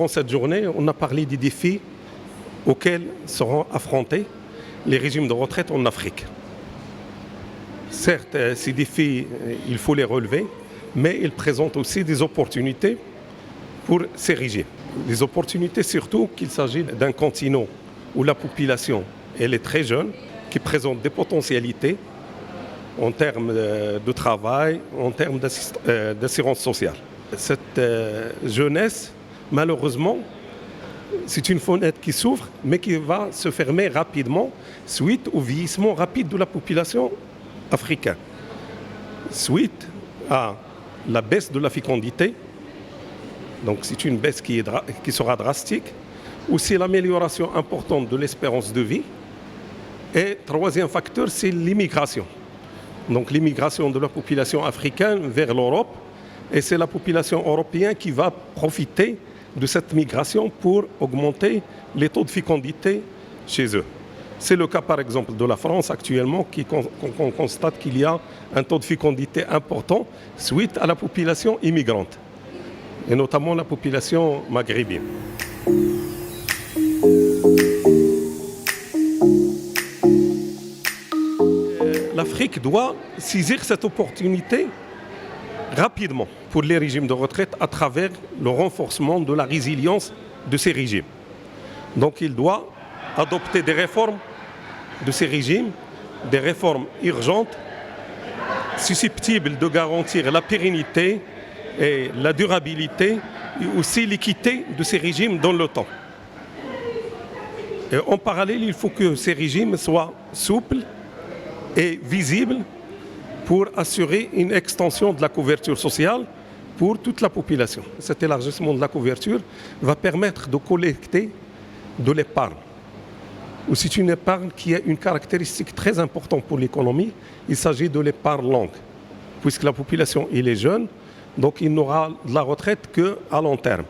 durant cette journée, on a parlé des défis auxquels seront affrontés les régimes de retraite en Afrique. Certes, ces défis, il faut les relever, mais ils présentent aussi des opportunités pour ces régimes. Les opportunités surtout qu'il s'agit d'un continent où la population elle est très jeune, qui présente des potentialités en termes de travail, en termes d'assurance sociale. Cette jeunesse, malheureusement, c'est une fenêtre qui s'ouvre, mais qui va se fermer rapidement suite au vieillissement rapide de la population africaine, suite à la baisse de la fécondité. Donc c'est une baisse qui sera drastique. Aussi l'amélioration importante de l'espérance de vie. Et troisième facteur, c'est l'immigration. Donc l'immigration de la population africaine vers l'Europe. Et c'est la population européenne qui va profiter de cette migration pour augmenter les taux de fécondité chez eux. C'est le cas par exemple de la France actuellement, qu'on constate qu'il y a un taux de fécondité important suite à la population immigrante, et notamment la population maghrébine. L'Afrique doit saisir cette opportunité rapidement pour les régimes de retraite à travers le renforcement de la résilience de ces régimes. Donc il doit adopter des réformes de ces régimes, des réformes urgentes, susceptibles de garantir la pérennité et la durabilité et aussi l'équité de ces régimes dans le temps. Et en parallèle, il faut que ces régimes soient souples et visibles pour assurer une extension de la couverture sociale pour toute la population. Cet élargissement de la couverture va permettre de collecter de l'épargne. C'est une épargne qui a une caractéristique très importante pour l'économie. Il s'agit de l'épargne longue, puisque la population elle est jeune, donc il n'aura de la retraite qu'à long terme.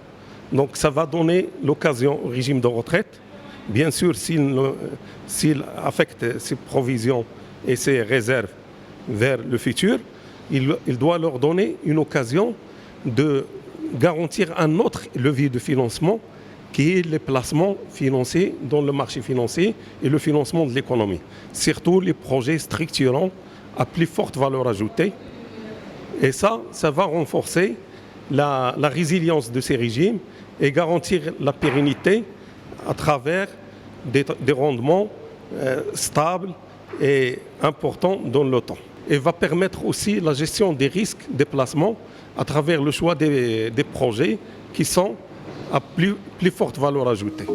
Donc ça va donner l'occasion au régime de retraite, bien sûr s'il affecte ses provisions et ses réserves vers le futur, il doit leur donner une occasion de garantir un autre levier de financement qui est les placements financiers dans le marché financier et le financement de l'économie. Surtout les projets structurants à plus forte valeur ajoutée. Et ça va renforcer la résilience de ces régimes et garantir la pérennité à travers des rendements stables et importants dans le temps. Et va permettre aussi la gestion des risques des placements à travers le choix des projets qui sont à plus forte valeur ajoutée.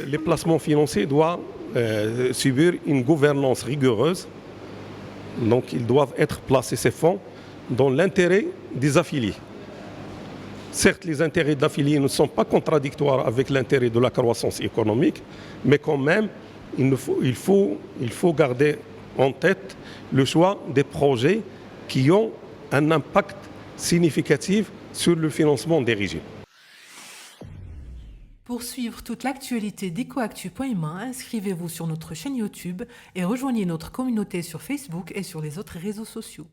Les placements financiers doivent subir une gouvernance rigoureuse. Donc ils doivent être placés, ces fonds, dans l'intérêt des affiliés. Certes, les intérêts de l'affilié ne sont pas contradictoires avec l'intérêt de la croissance économique, mais quand même, il faut garder en tête le choix des projets qui ont un impact significatif sur le financement des régimes. Pour suivre toute l'actualité d'EcoActu.ma, inscrivez-vous sur notre chaîne YouTube et rejoignez notre communauté sur Facebook et sur les autres réseaux sociaux.